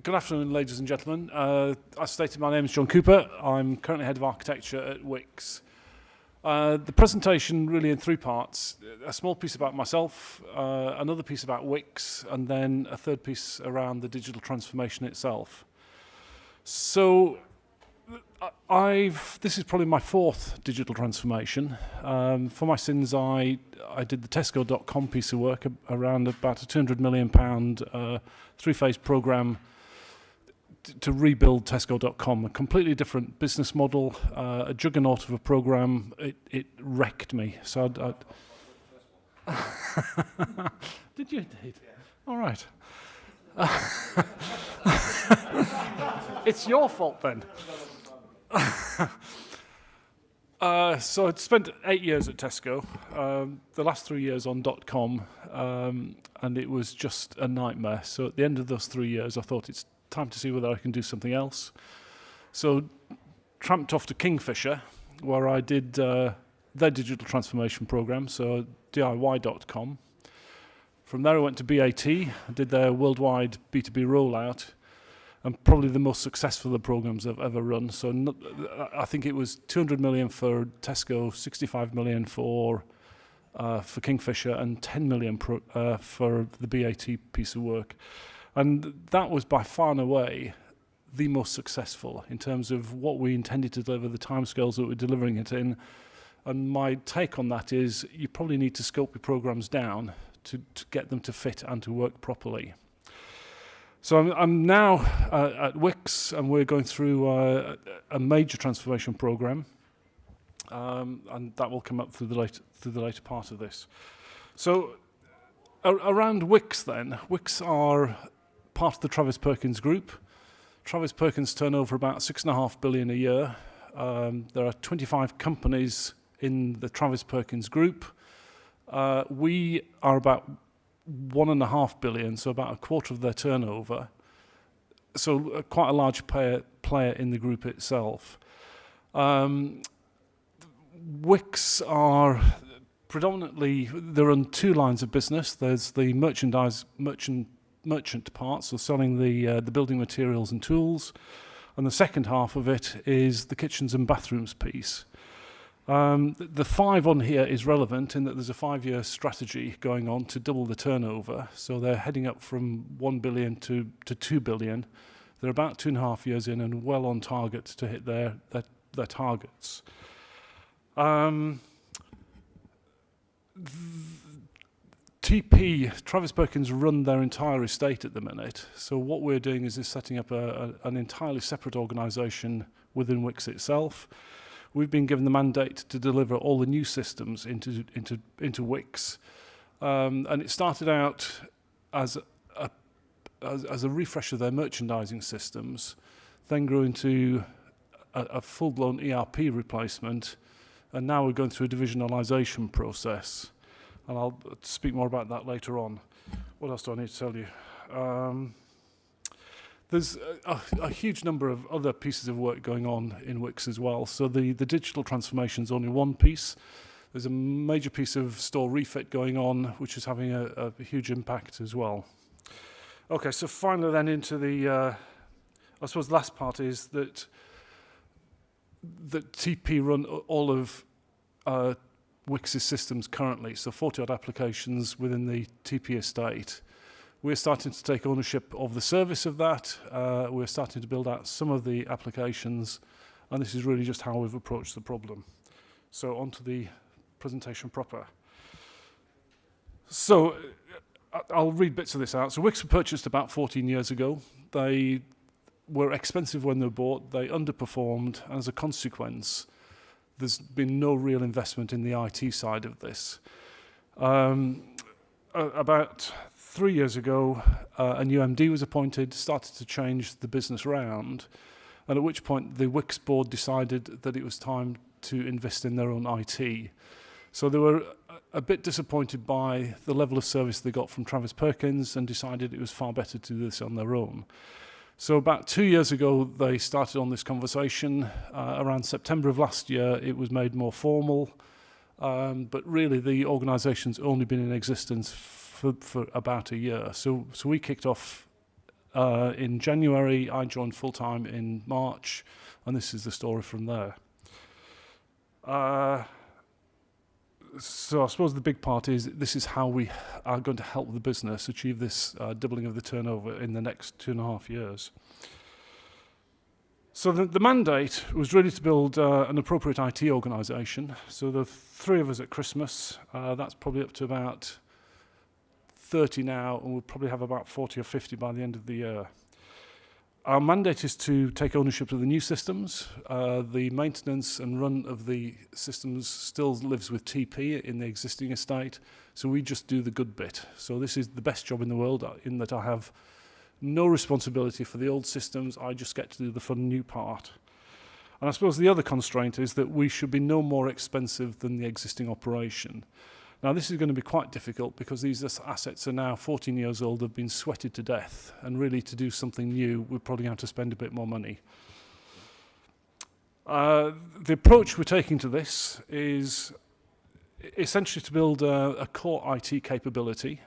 Good afternoon, ladies and gentlemen. As stated, my name is John Cowper. I'm currently Head of Architecture at Wickes. The presentation really in three parts. A small piece about myself, another piece about Wickes, and then a third piece around the digital transformation itself. So this is probably my fourth digital transformation. For my sins, I did the Tesco.com piece of work around about a £200 million three-phase program to rebuild Tesco.com, a completely different business model, a juggernaut of a program. It wrecked me. So did you indeed? Yeah. All right. It's your fault then. So I'd spent 8 years at Tesco, the last 3 years on .com, and it was just a nightmare. So at the end of those 3 years, I thought it's time to see whether I can do something else. So tramped off to Kingfisher, where I did their digital transformation program, so DIY.com. From there I went to BAT, I did their worldwide B2B rollout, and probably the most successful of the programs I've ever run. So I think it was 200 million for Tesco, 65 million for Kingfisher, and 10 million for the BAT piece of work. And that was by far and away the most successful in terms of what we intended to deliver, the timescales that we're delivering it in. And my take on that is you probably need to scope your programs down to get them to fit and to work properly. So I'm now at Wickes, and we're going through a major transformation program, and that will come up through the later part of this. So around Wickes then, Wickes are part of the Travis Perkins Group. Travis Perkins turn over about £6.5 billion a year. There are 25 companies in the Travis Perkins Group. We are about 1.5 billion, so about a quarter of their turnover. So quite a large player in the group itself. Wickes are predominantly, they're on two lines of business. There's the merchant part, so selling the building materials and tools, and the second half of it is the kitchens and bathrooms piece. The 5 on here is relevant in that there's a 5-year strategy going on to double the turnover. So they're heading up from 1 billion to 2 billion. They're about 2.5 years in and well on target to hit their targets. TP, Travis Perkins, run their entire estate at the minute. So what we're doing is setting up an entirely separate organisation within Wickes itself. We've been given the mandate to deliver all the new systems into Wickes, and it started out as a refresh of their merchandising systems, then grew into a full-blown ERP replacement, and now we're going through a divisionalisation process. And I'll speak more about that later on. What else do I need to tell you? There's a huge number of other pieces of work going on in Wickes as well. So the digital transformation is only one piece. There's a major piece of store refit going on, which is having a huge impact as well. Okay, so finally then into the, I suppose the last part is that TP run all of Wickes' systems currently, so 40-odd applications within the TP estate. We're starting to take ownership of the service of that. We're starting to build out some of the applications, and this is really just how we've approached the problem. So on to the presentation proper. So I'll read bits of this out. So Wickes were purchased about 14 years ago. They were expensive when they were bought. They underperformed, and as a consequence, there's been no real investment in the IT side of this. About 3 years ago, a new MD was appointed, started to change the business around, and at which point the Wickes board decided that it was time to invest in their own IT. So they were a bit disappointed by the level of service they got from Travis Perkins and decided it was far better to do this on their own. So about 2 years ago, they started on this conversation. Around September of last year, it was made more formal. But really, the organisation's only been in existence for about a year. So we kicked off in January. I joined full-time in March, and this is the story from there. So I suppose the big part is this is how we are going to help the business achieve this doubling of the turnover in the next 2.5 years. So the mandate was really to build an appropriate IT organisation. So the 3 of us at Christmas, that's probably up to about 30 now, and we'll probably have about 40 or 50 by the end of the year. Our mandate is to take ownership of the new systems. The maintenance and run of the systems still lives with TP in the existing estate, so we just do the good bit. So this is the best job in the world in that I have no responsibility for the old systems. I just get to do the fun new part. And I suppose the other constraint is that we should be no more expensive than the existing operation. Now this is going to be quite difficult because these assets are now 14 years old, they've been sweated to death, and really to do something new we're probably going to have to spend a bit more money. The approach we're taking to this is essentially to build a core IT capability.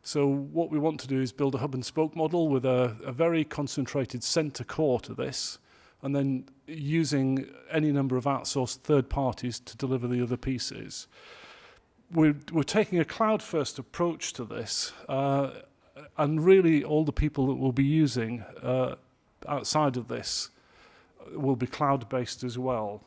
So what we want to do is build a hub and spoke model with a very concentrated centre core to this, and then using any number of outsourced third parties to deliver the other pieces. We're taking a cloud-first approach to this, and really all the people that we'll be using outside of this will be cloud-based as well.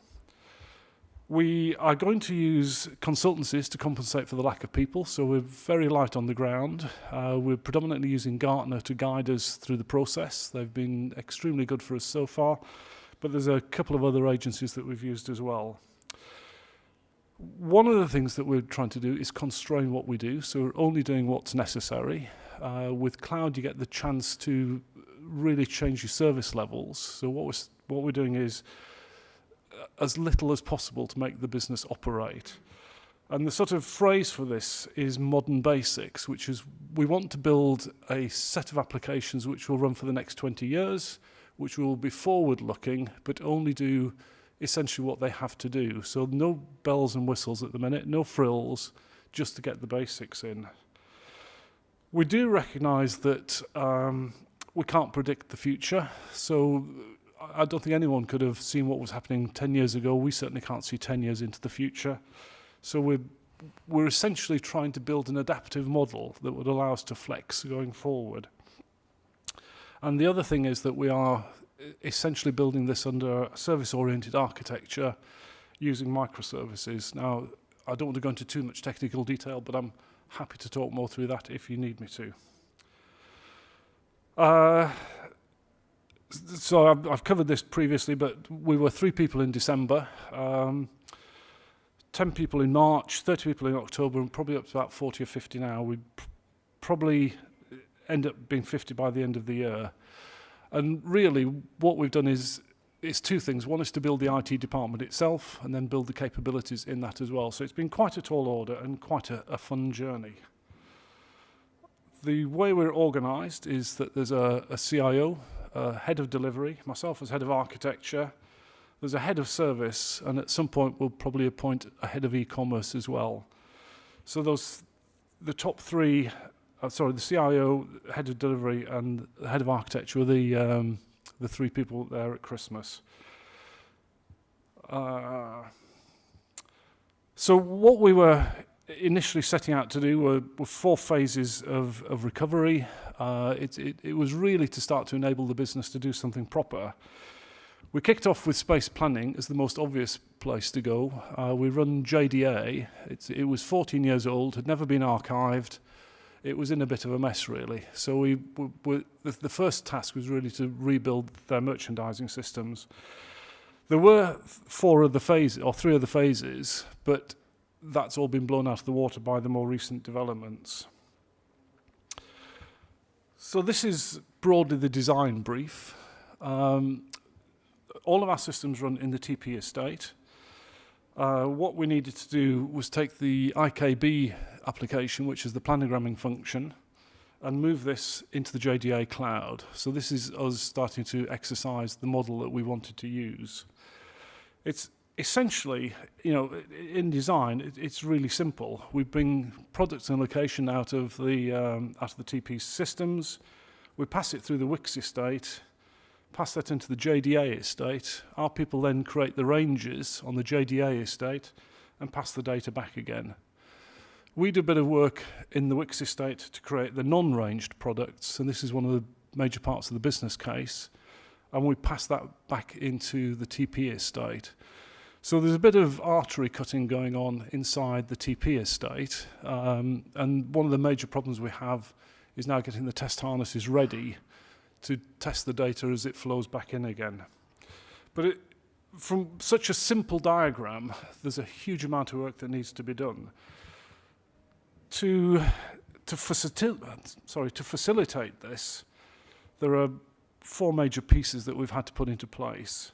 We are going to use consultancies to compensate for the lack of people, so we're very light on the ground. We're predominantly using Gartner to guide us through the process. They've been extremely good for us so far, but there's a couple of other agencies that we've used as well. One of the things that we're trying to do is constrain what we do, so we're only doing what's necessary. With cloud, you get the chance to really change your service levels. So what we're doing is as little as possible to make the business operate. And the sort of phrase for this is modern basics, which is we want to build a set of applications which will run for the next 20 years, which will be forward-looking, but only do essentially what they have to do. So no bells and whistles at the minute, no frills, just to get the basics in. We do recognise that we can't predict the future, so I don't think anyone could have seen what was happening 10 years ago. We certainly can't see 10 years into the future. So we're essentially trying to build an adaptive model that would allow us to flex going forward. And the other thing is that we are essentially building this under service-oriented architecture using microservices. Now, I don't want to go into too much technical detail, but I'm happy to talk more through that if you need me to. So I've covered this previously, but we were 3 people in December, 10 people in March, 30 people in October, and probably up to about 40 or 50 now. We'd probably end up being 50 by the end of the year. And really, what we've done is 2 things. One is to build the IT department itself, and then build the capabilities in that as well. So it's been quite a tall order and quite a fun journey. The way we're organised is that there's a CIO, head of delivery, myself as head of architecture, there's a head of service, and at some point we'll probably appoint a head of e-commerce as well. So the top 3, the CIO, head of delivery, and the head of architecture were the 3 people there at Christmas. So what we were initially setting out to do were 4 phases of recovery. It was really to start to enable the business to do something proper. We kicked off with space planning as the most obvious place to go. We run JDA. It was 14 years old, had never been archived. It was in a bit of a mess, really. So the first task was really to rebuild their merchandising systems. There were 3 of the phases, but that's all been blown out of the water by the more recent developments. So this is broadly the design brief. All of our systems run in the TP estate. What we needed to do was take the IKB application, which is the planogramming function, and move this into the JDA cloud. So this is us starting to exercise the model that we wanted to use. It's essentially, in design, it's really simple. We bring products and location out of the TP systems. We pass it through the Wickes estate, pass that into the JDA estate. Our people then create the ranges on the JDA estate and pass the data back again. We do a bit of work in the Wickes estate to create the non-ranged products, and this is one of the major parts of the business case, and we pass that back into the TP estate. So there's a bit of artery cutting going on inside the TP estate, and one of the major problems we have is now getting the test harnesses ready to test the data as it flows back in again. But from such a simple diagram, there's a huge amount of work that needs to be done. To facilitate this, there are 4 major pieces that we've had to put into place.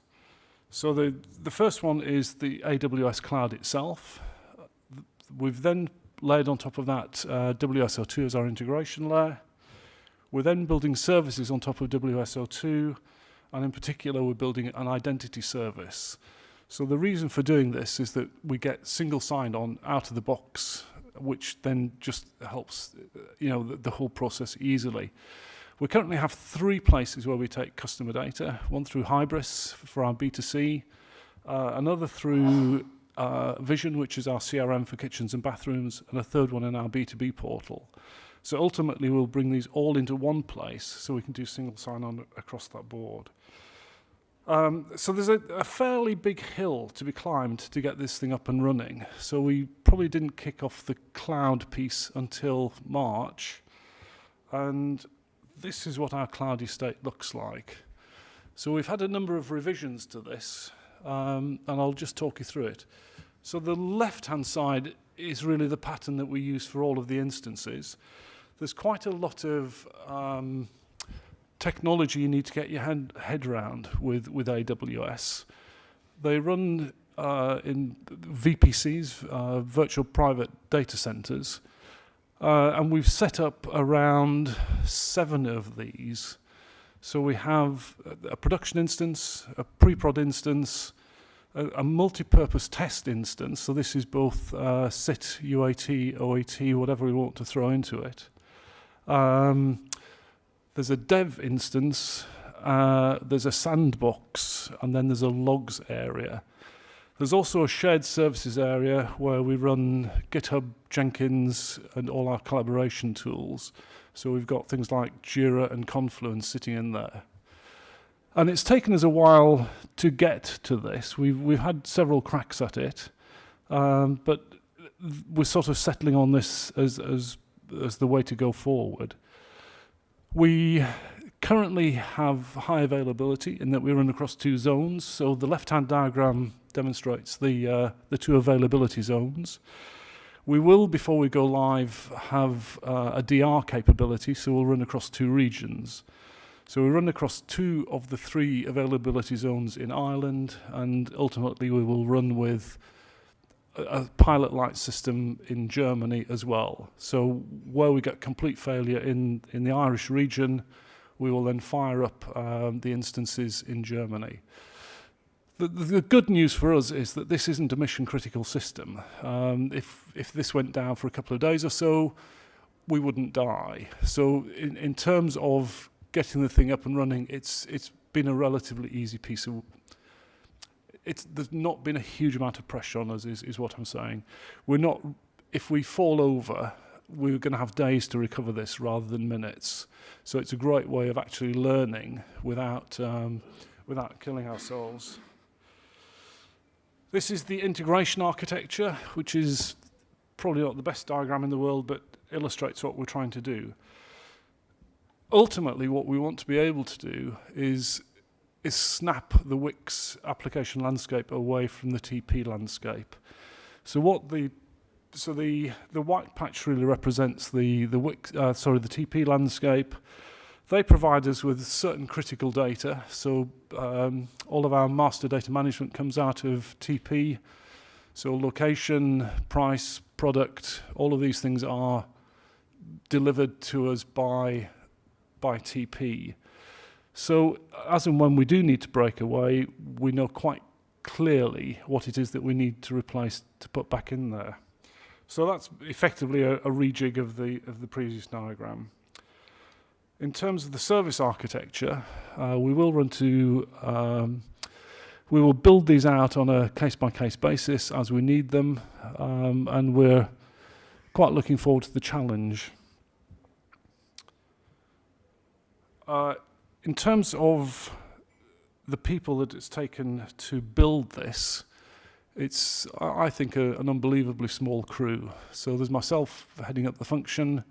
So the first one is the AWS cloud itself. We've then laid on top of that WSO2 as our integration layer. We're then building services on top of WSO2, and in particular we're building an identity service. So the reason for doing this is that we get single sign-on out of the box, which then just helps the whole process easily. We currently have 3 places where we take customer data, one through Hybris for our B2C, another through Vision, which is our CRM for kitchens and bathrooms, and a third one in our B2B portal. So ultimately we'll bring these all into one place so we can do single sign-on across that board. So there's a fairly big hill to be climbed to get this thing up and running. So we probably didn't kick off the cloud piece until March. And this is what our cloud estate looks like. So we've had a number of revisions to this, and I'll just talk you through it. So the left-hand side is really the pattern that we use for all of the instances. There's quite a lot of technology you need to get your head around with AWS. They run in VPCs, virtual private data centers, and we've set up around 7 of these. So we have a production instance, a pre-prod instance, a multi-purpose test instance. So this is both SIT, UAT, OAT, whatever we want to throw into it. There's a dev instance, there's a sandbox, and then there's a logs area. There's also a shared services area where we run GitHub, Jenkins, and all our collaboration tools. So we've got things like Jira and Confluence sitting in there. And it's taken us a while to get to this. We've had several cracks at it, but we're sort of settling on this as the way to go forward. We currently have high availability in that we run across 2 zones. So the left-hand diagram demonstrates the 2 availability zones. We will, before we go live, have a DR capability, so we'll run across 2 regions. So we run across 2 of the 3 availability zones in Ireland, and ultimately we will run with a pilot light system in Germany as well. So where we get complete failure in the Irish region, we will then fire up the instances in Germany. The good news for us is that this isn't a mission critical system. If this went down for a couple of days or so, we wouldn't die. So in terms of getting the thing up and running, it's been a relatively easy piece of. There's not been a huge amount of pressure on us, is what I'm saying. We're not. If we fall over, we're going to have days to recover this rather than minutes. So it's a great way of actually learning without killing ourselves. This is the integration architecture, which is probably not the best diagram in the world, but illustrates what we're trying to do. Ultimately, what we want to be able to do is snap the Wickes application landscape away from the TP landscape. So the white patch really represents the TP landscape. They provide us with certain critical data. So all of our master data management comes out of TP. So location, price, product, all of these things are delivered to us by TP. So as and when we do need to break away, we know quite clearly what it is that we need to replace to put back in there. So that's effectively a rejig of the previous diagram. In terms of the service architecture, we will build these out on a case-by-case basis as we need them, and we're quite looking forward to the challenge. In terms of the people that it's taken to build this, it's, I think, an unbelievably small crew. So there's myself heading up the function.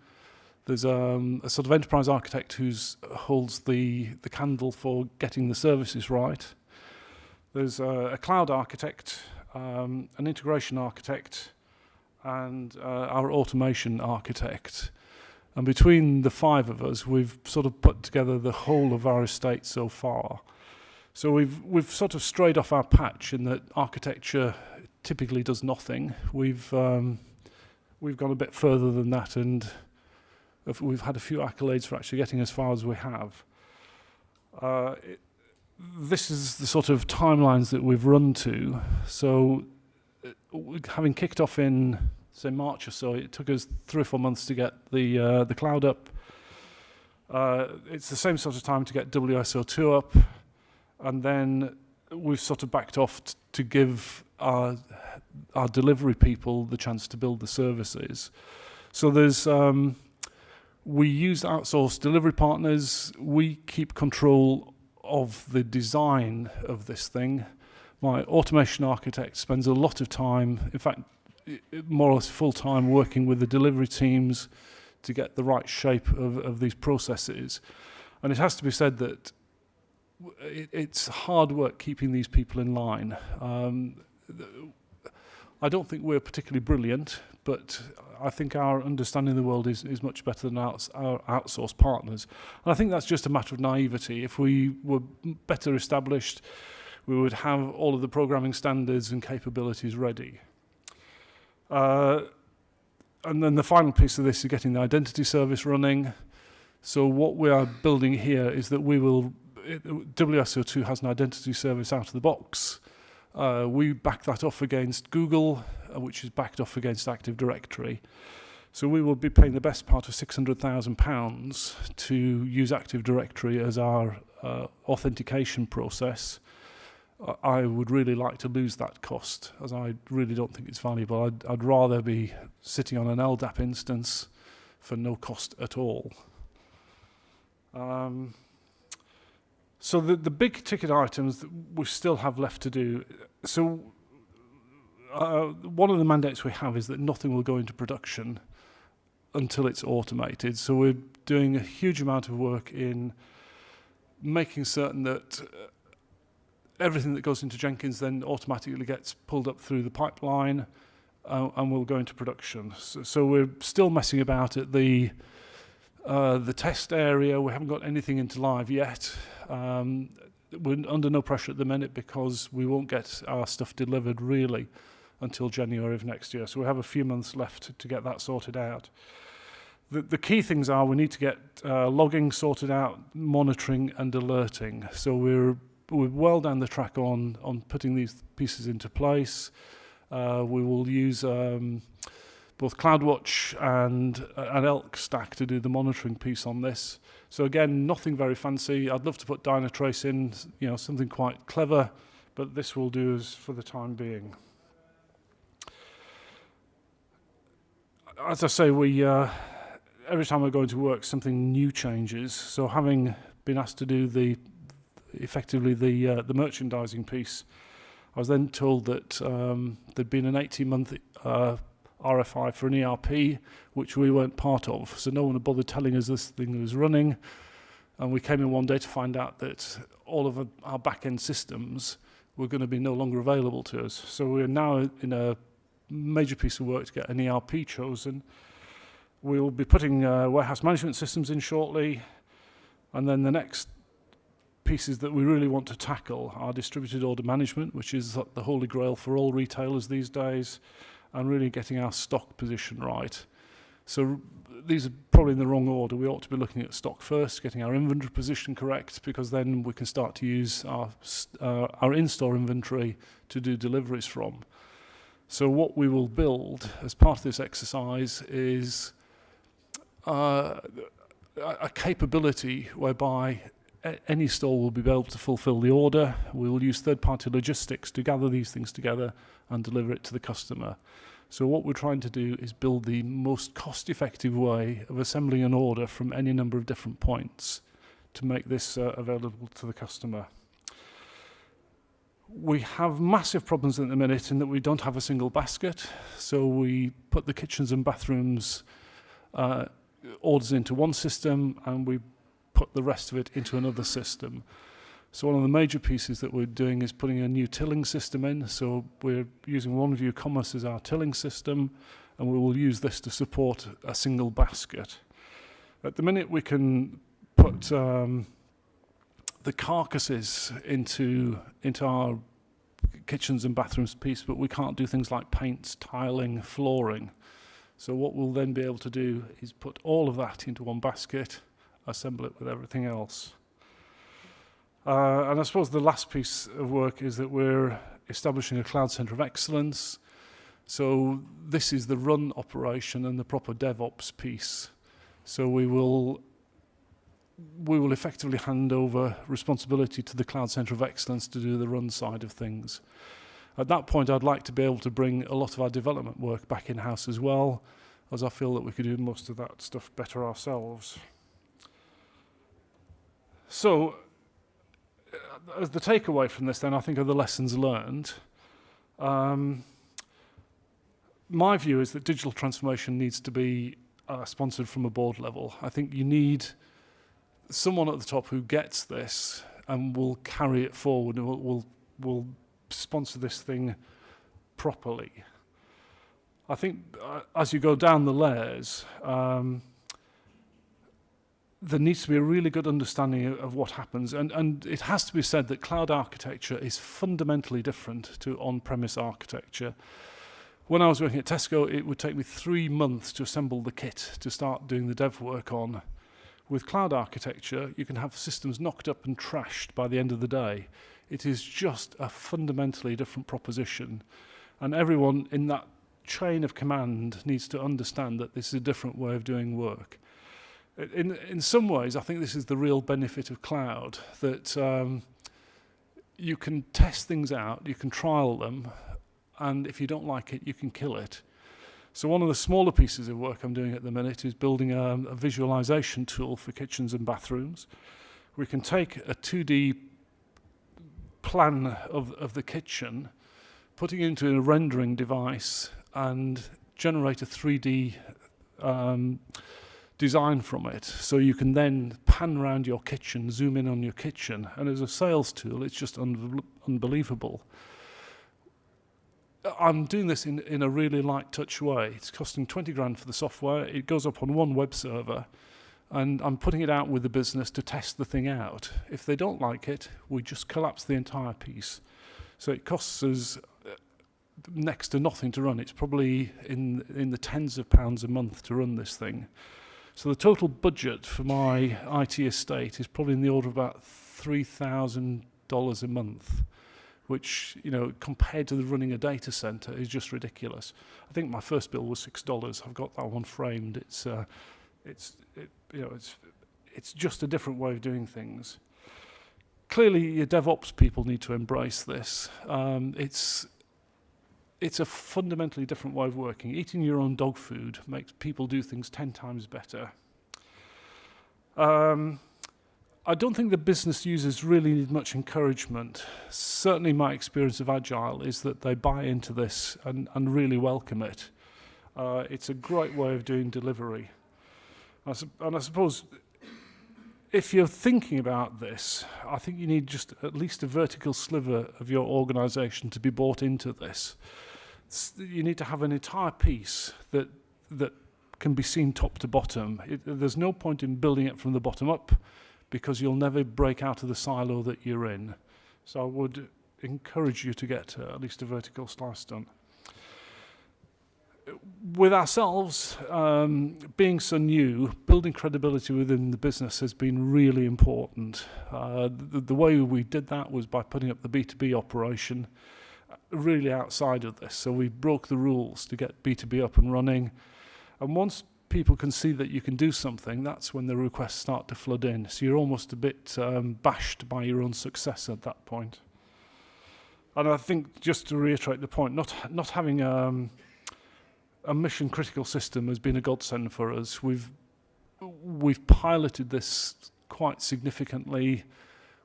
There's a sort of enterprise architect who holds the candle for getting the services right. There's a cloud architect, an integration architect, and our automation architect. And between the 5 of us, we've sort of put together the whole of our estate so far. So we've sort of strayed off our patch in that architecture typically does nothing. We've gone a bit further than that, and we've had a few accolades for actually getting as far as we have. This is the sort of timelines that we've run to. So having kicked off in, say, March or so, it took us 3 or 4 months to get the cloud up. It's the same sort of time to get WSO2 up, and then we've sort of backed off to give our delivery people the chance to build the services. So there's we use outsourced delivery partners. We keep control of the design of this thing. My automation architect spends a lot of time, in fact, more or less full time, working with the delivery teams to get the right shape of these processes. And it has to be said that it's hard work keeping these people in line. I don't think we're particularly brilliant, but I think our understanding of the world is much better than our outsourced partners. And I think that's just a matter of naivety. If we were better established, we would have all of the programming standards and capabilities ready. And then the final piece of this is getting the identity service running. So what we are building here is that WSO2 has an identity service out of the box. We back that off against Google, which is backed off against Active Directory. So we will be paying the best part of £600,000 to use Active Directory as our authentication process. I would really like to lose that cost, as I really don't think it's valuable. I'd rather be sitting on an LDAP instance for no cost at all. So the big ticket items that we still have left to do. So one of the mandates we have is that nothing will go into production until it's automated. So we're doing a huge amount of work in making certain that everything that goes into Jenkins then automatically gets pulled up through the pipeline and will go into production. So we're still messing about at the test area. We haven't got anything into live yet. We're under no pressure at the minute because we won't get our stuff delivered really until January of next year. So we have a few months left to get that sorted out. The key things are we need to get logging sorted out, monitoring and alerting. So we're well down the track on putting these pieces into place. We will use both CloudWatch and an Elk stack to do the monitoring piece on this. So again, nothing very fancy. I'd love to put Dynatrace in, something quite clever, but this will do us for the time being. As I say, we every time I go into work, something new changes. So having been asked to do effectively the merchandising piece, I was then told that there'd been an 18-month RFI for an ERP, which we weren't part of. So no one had bothered telling us this thing was running. And we came in one day to find out that all of our back-end systems were going to be no longer available to us. So we're now in a major piece of work to get an ERP chosen. We'll be putting warehouse management systems in shortly. And then the next pieces that we really want to tackle are distributed order management, which is the holy grail for all retailers these days, and really getting our stock position right. So these are probably in the wrong order. We ought to be looking at stock first, getting our inventory position correct, because then we can start to use our in-store inventory to do deliveries from. So what we will build as part of this exercise is a capability whereby any store will be able to fulfill the order. We will use third-party logistics to gather these things together and deliver it to the customer. So what we're trying to do is build the most cost-effective way of assembling an order from any number of different points to make this available to the customer. We have massive problems at the minute in that we don't have a single basket. So we put the kitchens and bathrooms orders into one system, and we put the rest of it into another system. So one of the major pieces that we're doing is putting a new tilling system in. So we're using OneView Commerce as our tilling system, and we will use this to support a single basket. At the minute, we can put the carcasses into our kitchens and bathrooms piece, but we can't do things like paints, tiling, flooring. So what we'll then be able to do is put all of that into one basket, assemble it with everything else. And I suppose the last piece of work is that we're establishing a cloud center of excellence. So this is the run operation and the proper DevOps piece. So we will effectively hand over responsibility to the cloud center of excellence to do the run side of things. At that point, I'd like to be able to bring a lot of our development work back in-house as well, as I feel that we could do most of that stuff better ourselves. So, as the takeaway from this then, I think, are the lessons learned. My view is that digital transformation needs to be sponsored from a board level. I think you need someone at the top who gets this and will carry it forward and will sponsor this thing properly. I think as you go down the layers, there needs to be a really good understanding of what happens. And it has to be said that cloud architecture is fundamentally different to on-premise architecture. When I was working at Tesco, it would take me 3 months to assemble the kit to start doing the dev work on. With cloud architecture, you can have systems knocked up and trashed by the end of the day. It is just a fundamentally different proposition. And everyone in that chain of command needs to understand that this is a different way of doing work. In some ways, I think this is the real benefit of cloud, that you can test things out, you can trial them, and if you don't like it, you can kill it. So one of the smaller pieces of work I'm doing at the minute is building a visualization tool for kitchens and bathrooms. We can take a 2D plan of the kitchen, putting it into a rendering device, and generate a 3D design from it. So you can then pan around your kitchen, zoom in on your kitchen, and as a sales tool, it's just unbelievable. I'm doing this in a really light touch way. It's costing 20 grand for the software. It goes up on one web server, and I'm putting it out with the business to test the thing out. If they don't like it, we just collapse the entire piece. So it costs us next to nothing to run. It's probably in the tens of pounds a month to run this thing. So the total budget for my IT estate is probably in the order of about $3,000 a month, which, you know, compared to the running a data center is just ridiculous. I think my first bill was $6. I've got that one framed. It's just a different way of doing things. Clearly, your DevOps people need to embrace this. It's a fundamentally different way of working. Eating your own dog food makes people do things 10 times better. I don't think the business users really need much encouragement. Certainly my experience of Agile is that they buy into this and really welcome it. It's a great way of doing delivery. And I suppose if you're thinking about this, I think you need just at least a vertical sliver of your organization to be bought into this. You need to have an entire piece that can be seen top to bottom. There's no point in building it from the bottom up, because you'll never break out of the silo that you're in. So I would encourage you to get at least a vertical slice done. With ourselves, being so new, building credibility within the business has been really important. The way we did that was by putting up the B2B operation really outside of this. So we broke the rules to get B2B up and running. And once people can see that you can do something, that's when the requests start to flood in. So you're almost a bit bashed by your own success at that point. And I think, just to reiterate the point, not having a mission critical system has been a godsend for us. We've piloted this quite significantly.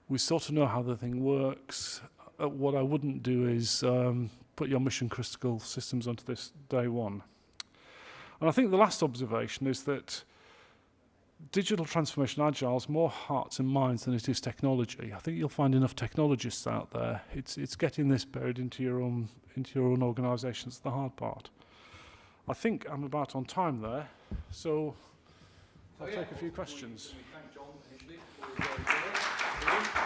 We sort of know how the thing works. What I wouldn't do is put your mission critical systems onto this day one. And I think the last observation is that digital transformation agile is more hearts and minds than it is technology. I think you'll find enough technologists out there. It's getting this buried into your own organisation that's the hard part. I think I'm about on time there, so I'll take a few questions. Can we thank John initially?